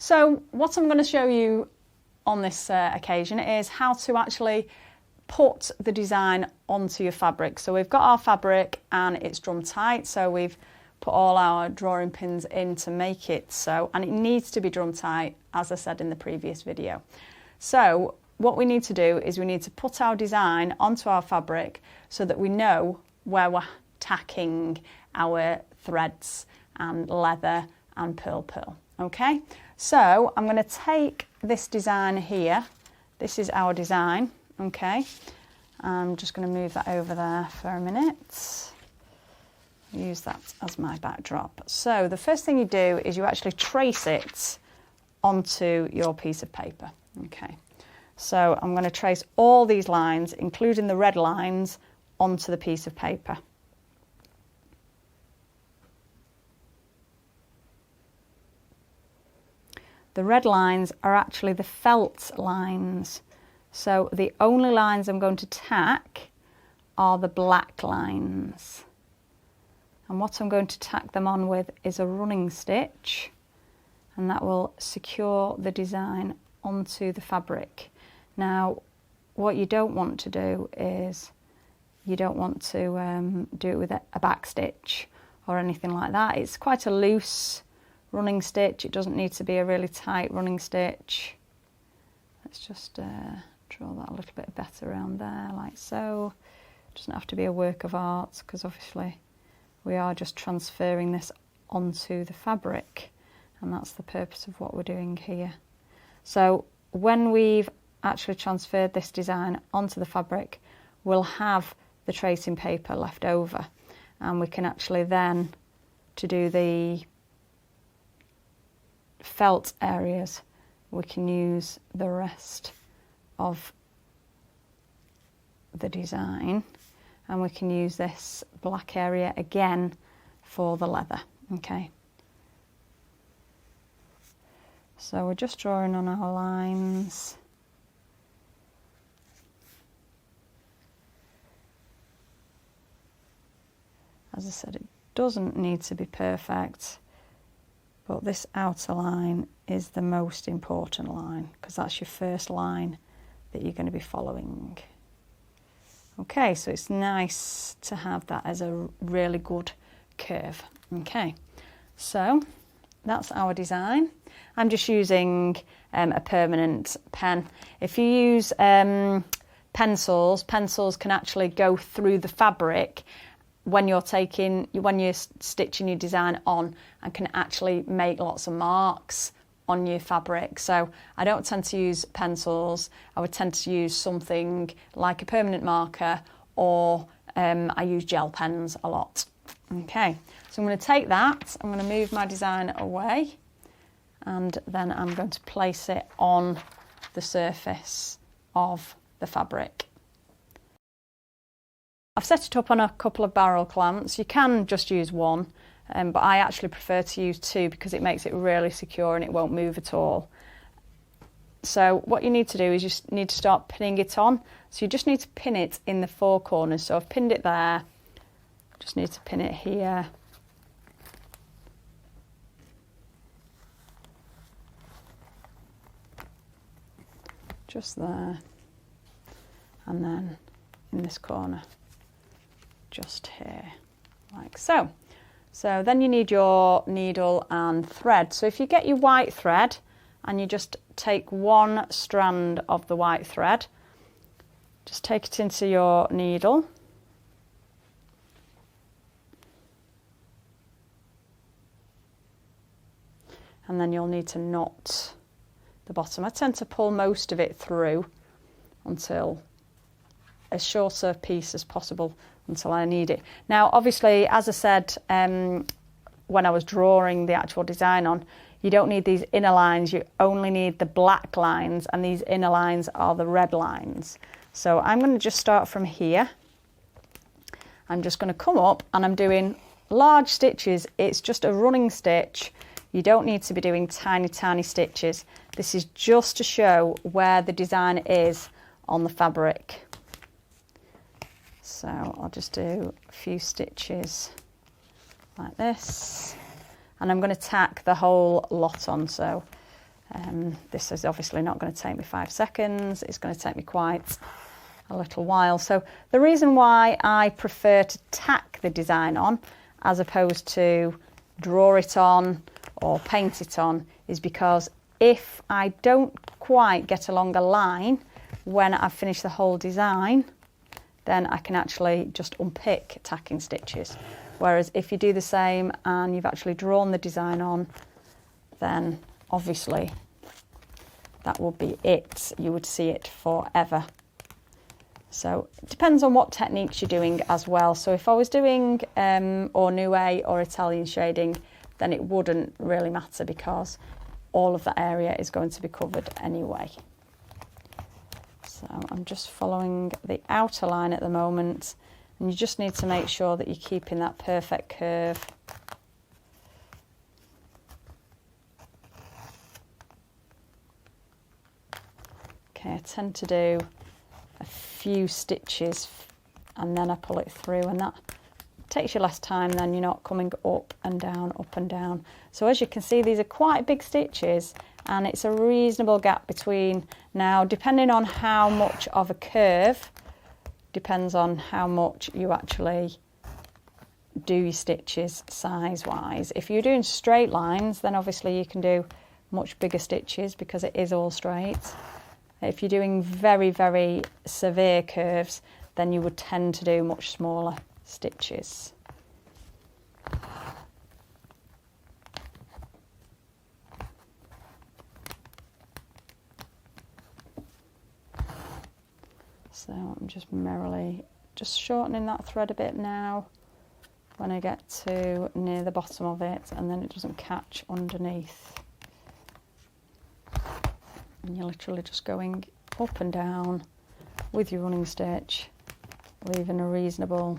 So what I'm going to show you on this occasion is how to actually put the design onto your fabric. So we've got our fabric and it's drum tight, so we've put all our drawing pins in to make it so, and it needs to be drum tight, as I said in the previous video. So what we need to do is we need to put our design onto our fabric so that we know where we're tacking our threads and leather and pearl. Okay, so I'm going to take this design here. This is our design. Okay, I'm just going to move that over there for a minute. Use that as my backdrop. So the first thing you do is you actually trace it onto your piece of paper. Okay, so I'm going to trace all these lines, including the red lines, onto the piece of paper. The red lines are actually the felt lines. So the only lines I'm going to tack are the black lines. And what I'm going to tack them on with is a running stitch, and that will secure the design onto the fabric. Now, what you don't want to do is you don't want to do it with a back stitch or anything like that. It's quite a loose running stitch. It doesn't need to be a really tight running stitch. Let's just draw that a little bit better around there, like so. It doesn't have to be a work of art, because obviously we are just transferring this onto the fabric, and that's the purpose of what we're doing here. So when we've actually transferred this design onto the fabric, we'll have the tracing paper left over, and we can actually then, to do the felt areas, we can use the rest of the design, and we can use this black area again for the leather. Okay, so we're just drawing on our lines. As I said, it doesn't need to be perfect, but this outer line is the most important line, because that's your first line that you're going to be following. Okay, so it's nice to have that as a really good curve. Okay, so that's our design. I'm just using a permanent pen. If you use pencils can actually go through the fabric when you're stitching your design on, and can actually make lots of marks on your fabric. So I don't tend to use pencils. I would tend to use something like a permanent marker, or I use gel pens a lot. Okay, so I'm going to take that, I'm going to move my design away, and then I'm going to place it on the surface of the fabric. I've set it up on a couple of barrel clamps. You can just use one, but I actually prefer to use two because it makes it really secure and it won't move at all. So what you need to do is you need to start pinning it on. So you just need to pin it in the four corners. So I've pinned it there, just need to pin it here. Just there, and then in this corner, just here, like so. So then you need your needle and thread. So if you get your white thread and you just take one strand of the white thread, just take it into your needle, and then you'll need to knot the bottom. I tend to pull most of it through until as short a piece as possible until I need it. Now obviously, as I said when I was drawing the actual design on, you don't need these inner lines, you only need the black lines, and these inner lines are the red lines. So I'm going to just start from here. I'm just going to come up and I'm doing large stitches. It's just a running stitch. You don't need to be doing tiny stitches. This is just to show where the design is on the fabric. So I'll just do a few stitches like this, and I'm going to tack the whole lot on. So This is obviously not going to take me 5 seconds. It's going to take me quite a little while. So the reason why I prefer to tack the design on as opposed to draw it on or paint it on is because if I don't quite get along a line when I've finished the whole design, then I can actually just unpick tacking stitches. Whereas if you do the same and you've actually drawn the design on, then obviously that would be it. You would see it forever. So it depends on what techniques you're doing as well. So if I was doing Ornue or Italian shading, then it wouldn't really matter because all of that area is going to be covered anyway. So I'm just following the outer line at the moment, and you just need to make sure that you're keeping that perfect curve. Okay, I tend to do a few stitches and then I pull it through, and that takes you less time, then you're not coming up and down, up and down. So as you can see, these are quite big stitches and it's a reasonable gap between. Now, depending on how much of a curve, depends on how much you actually do your stitches size-wise. If you're doing straight lines, then obviously you can do much bigger stitches because it is all straight. If you're doing very, very severe curves, then you would tend to do much smaller stitches. So I'm just merrily just shortening that thread a bit now when I get to near the bottom of it, and then it doesn't catch underneath. And you're literally just going up and down with your running stitch, leaving a reasonable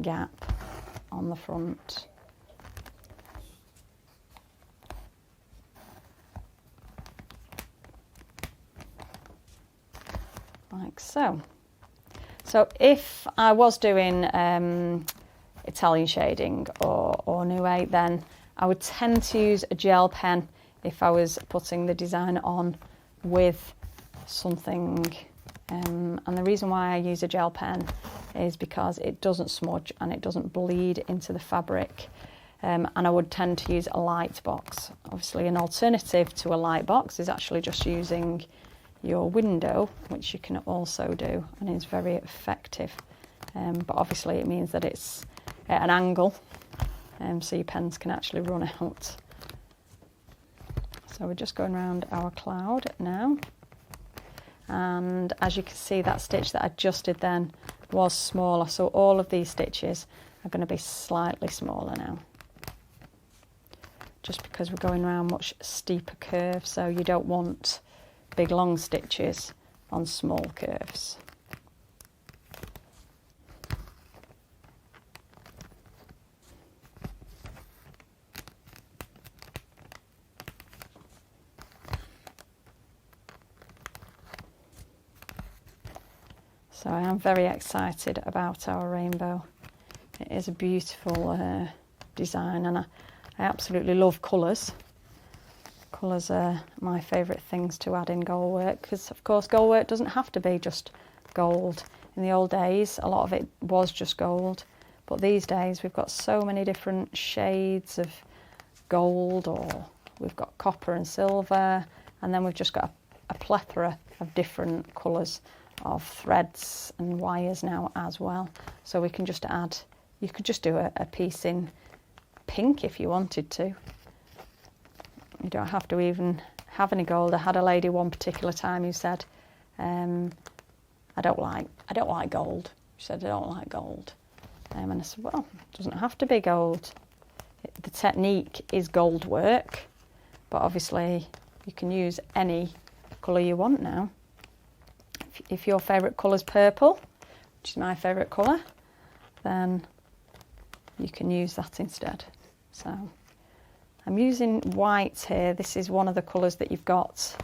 gap on the front. Like so. So if I was doing Italian shading or Ornue, then I would tend to use a gel pen if I was putting the design on with something. And the reason why I use a gel pen is because it doesn't smudge and it doesn't bleed into the fabric. And I would tend to use a light box. Obviously, an alternative to a light box is actually just using your window, which you can also do and is very effective. But obviously it means that it's at an angle, so your pens can actually run out. So we're just going around our cloud now. And as you can see, that stitch that I just did then was smaller. So all of these stitches are going to be slightly smaller now, just because we're going around much steeper curves. So you don't want big long stitches on small curves. So I am very excited about our rainbow. It is a beautiful design, and I absolutely love colours. Colours are my favourite things to add in Goldwork, because of course Goldwork doesn't have to be just gold. In the old days a lot of it was just gold, but these days we've got so many different shades of gold, or we've got copper and silver, and then we've just got a plethora of different colours of threads and wires now as well. So we can just add, you could just do a piece in pink if you wanted to. You don't have to even have any gold. I had a lady one particular time who said, I don't like gold. She said, I don't like gold. And I said, well, it doesn't have to be gold. The technique is gold work, but obviously you can use any colour you want now. If your favourite colour is purple, which is my favourite colour, then you can use that instead. So I'm using white here. This is one of the colours that you've got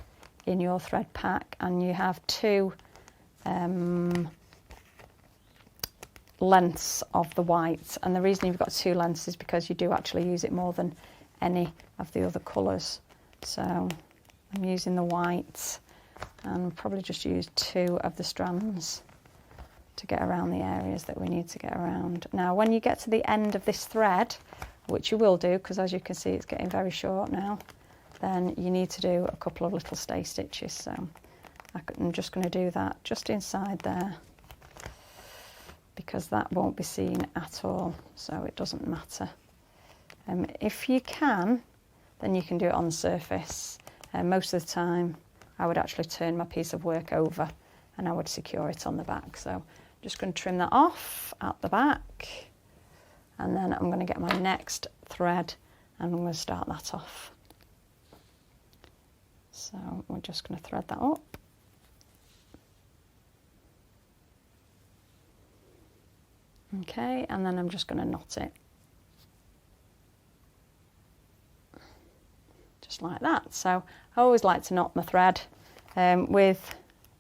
in your thread pack, and you have two lengths of the white. And the reason you've got two lengths is because you do actually use it more than any of the other colours. So I'm using the white and probably just use 2 of the strands to get around the areas that we need to get around. Now when you get to the end of this thread, which you will do because as you can see it's getting very short now, then you need to do a couple of little stay stitches. So I'm just going to do that just inside there because that won't be seen at all, so it doesn't matter. If you can, then you can do it on the surface. Most of the time I would actually turn my piece of work over and I would secure it on the back. So just going to trim that off at the back, and then I'm going to get my next thread and I'm going to start that off. So we're just going to thread that up. Okay, and then I'm just going to knot it. Just like that. So I always like to knot my thread. With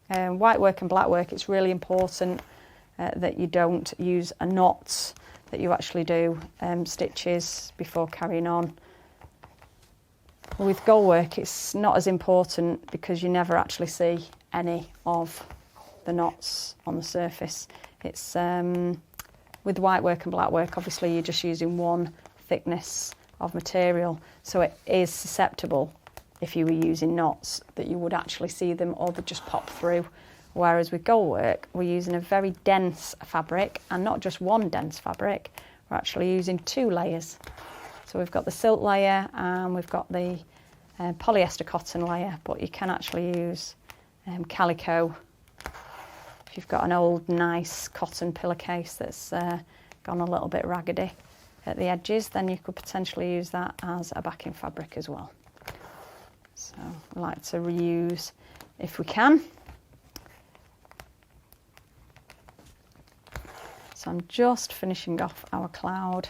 white work and black work, it's really important that you don't use a knot, that you actually do stitches before carrying on. With gold work, it's not as important because you never actually see any of the knots on the surface. It's with white work and black work, obviously you're just using one thickness of material, so it is susceptible if you were using knots that you would actually see them or they'd just pop through. Whereas with gold work, we're using a very dense fabric, and not just one dense fabric, we're actually using 2 layers. So we've got the silk layer and we've got the polyester cotton layer, but you can actually use calico. If you've got an old nice cotton pillowcase that's gone a little bit raggedy at the edges, then you could potentially use that as a backing fabric as well. So we like to reuse if we can. So I'm just finishing off our cloud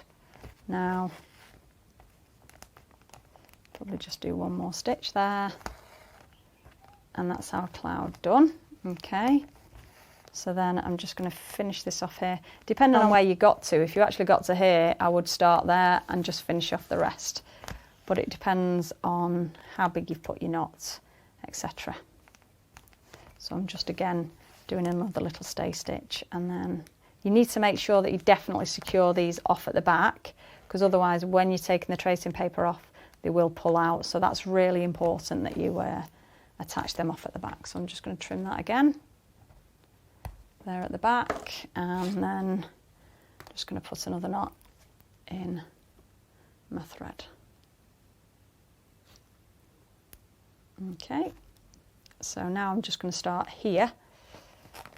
now. Probably just do one more stitch there, and that's our cloud done. Okay, so then I'm just going to finish this off here. Depending on where you got to, if you actually got to here, I would start there and just finish off the rest. But it depends on how big you've put your knots, etc. So I'm just again doing another little stay stitch, and then you need to make sure that you definitely secure these off at the back, because otherwise when you're taking the tracing paper off, they will pull out. So that's really important that you attach them off at the back. So I'm just going to trim that again there at the back, and then just going to put another knot in my thread. Okay, so now I'm just going to start here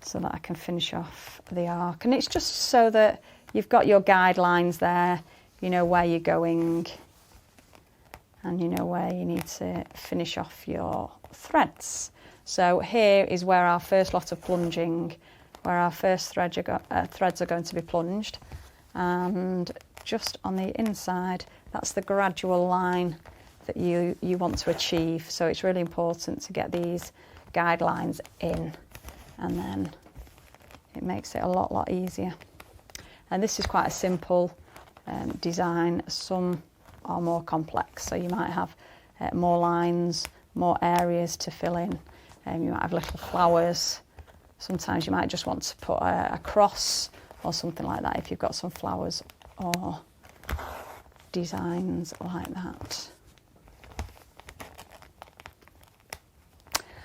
so that I can finish off the arc, and it's just so that you've got your guidelines there, you know where you're going and you know where you need to finish off your threads. So here is where our first lot of plunging, where our first threads are going to be plunged, and just on the inside, that's the gradual line that you want to achieve. So it's really important to get these guidelines in, and then it makes it a lot easier. And this is quite a simple design. Some are more complex, so you might have more lines, more areas to fill in, you might have little flowers. Sometimes you might just want to put a cross or something like that if you've got some flowers or designs like that.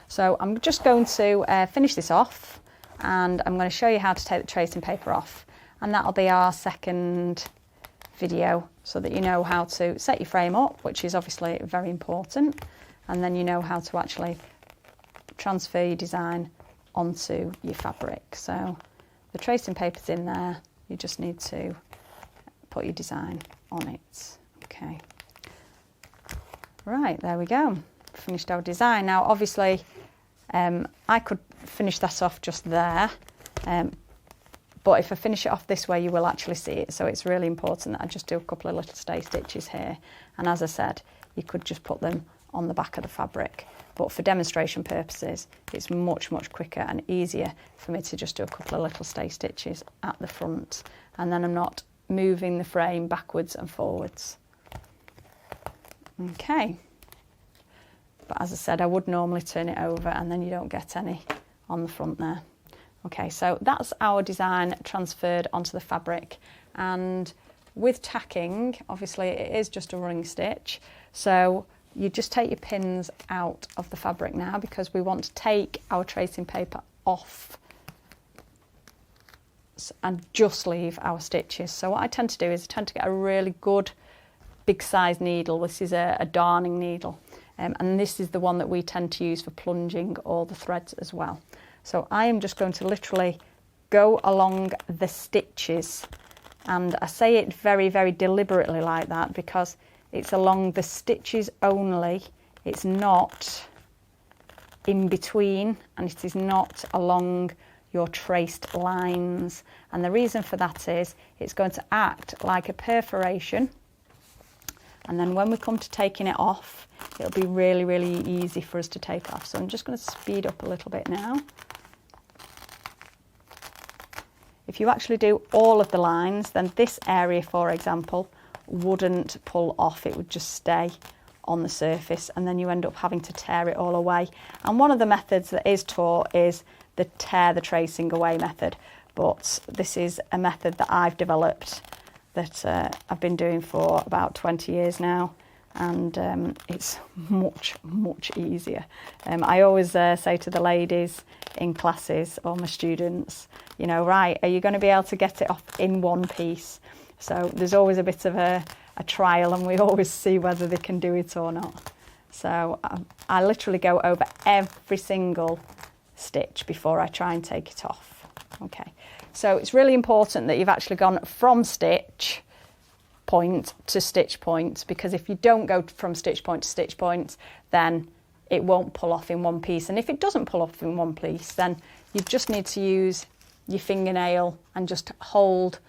So I'm just going to finish this off, and I'm going to show you how to take the tracing paper off, and that'll be our second video, so that you know how to set your frame up, which is obviously very important, and then you know how to actually transfer your design onto your fabric. So the tracing paper's in there, you just need to put your design on it. Okay, right, there we go, finished our design. Now obviously I could finish that off just there, but if I finish it off this way, you will actually see it. So it's really important that I just do a couple of little stay stitches here, and as I said, you could just put them on the back of the fabric, but for demonstration purposes it's much quicker and easier for me to just do a couple of little stay stitches at the front, and then I'm not moving the frame backwards and forwards. Okay, But as I said, I would normally turn it over and then you don't get any on the front there. Okay, so that's our design transferred onto the fabric. And with tacking, obviously it is just a running stitch. So you just take your pins out of the fabric now, because we want to take our tracing paper off and just leave our stitches. So what I tend to do is I tend to get a really good big size needle. This is a darning needle, and this is the one that we tend to use for plunging all the threads as well. So I am just going to literally go along the stitches, and I say it very, very deliberately like that because it's along the stitches only. It's not in between, and it is not along your traced lines. And the reason for that is it's going to act like a perforation, and then when we come to taking it off, it'll be really, really easy for us to take off. So I'm just going to speed up a little bit now. If you actually do all of the lines, then this area, for example, wouldn't pull off. It would just stay on the surface, and then you end up having to tear it all away. And one of the methods that is taught is the tear the tracing away method, but this is a method that I've developed that I've been doing for about 20 years now, and it's much, much easier. I always say to the ladies in classes, or my students, you know, right, are you going to be able to get it off in one piece? So there's always a bit of a trial, and we always see whether they can do it or not. So I literally go over every single stitch before I try and take it off. Okay, so it's really important that you've actually gone from stitch point to stitch point, because if you don't go from stitch point to stitch point, then it won't pull off in one piece. And if it doesn't pull off in one piece, then you just need to use your fingernail and just hold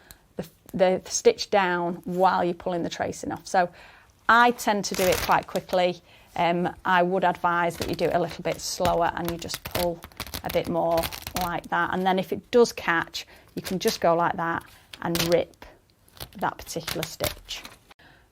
the stitch down while you're pulling the tracing off. So I tend to do it quite quickly. I would advise that you do it a little bit slower and you just pull a bit more like that. And then if it does catch, you can just go like that and rip that particular stitch.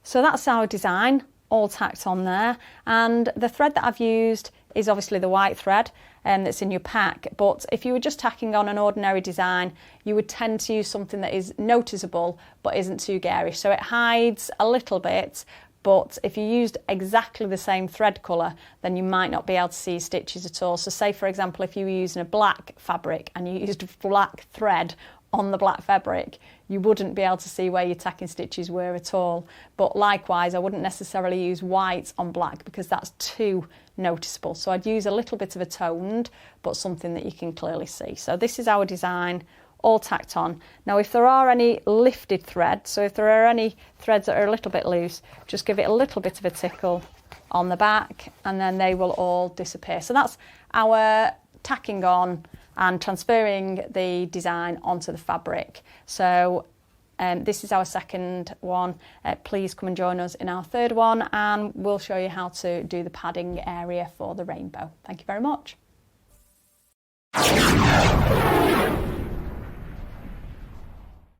So that's our design all tacked on there. And the thread that I've used is obviously the white thread that's in your pack. But if you were just tacking on an ordinary design, you would tend to use something that is noticeable but isn't too garish. So it hides a little bit, but if you used exactly the same thread colour, then you might not be able to see stitches at all. So say, for example, if you were using a black fabric and you used black thread on the black fabric, you wouldn't be able to see where your tacking stitches were at all. But likewise, I wouldn't necessarily use white on black because that's too noticeable. So I'd use a little bit of a toned, but something that you can clearly see. So this is our design all tacked on. Now, if there are any lifted threads, so if there are any threads that are a little bit loose, just give it a little bit of a tickle on the back and then they will all disappear. So that's our tacking on and transferring the design onto the fabric. So this is our second one. Please come and join us in our third one, and we'll show you how to do the padding area for the rainbow. Thank you very much.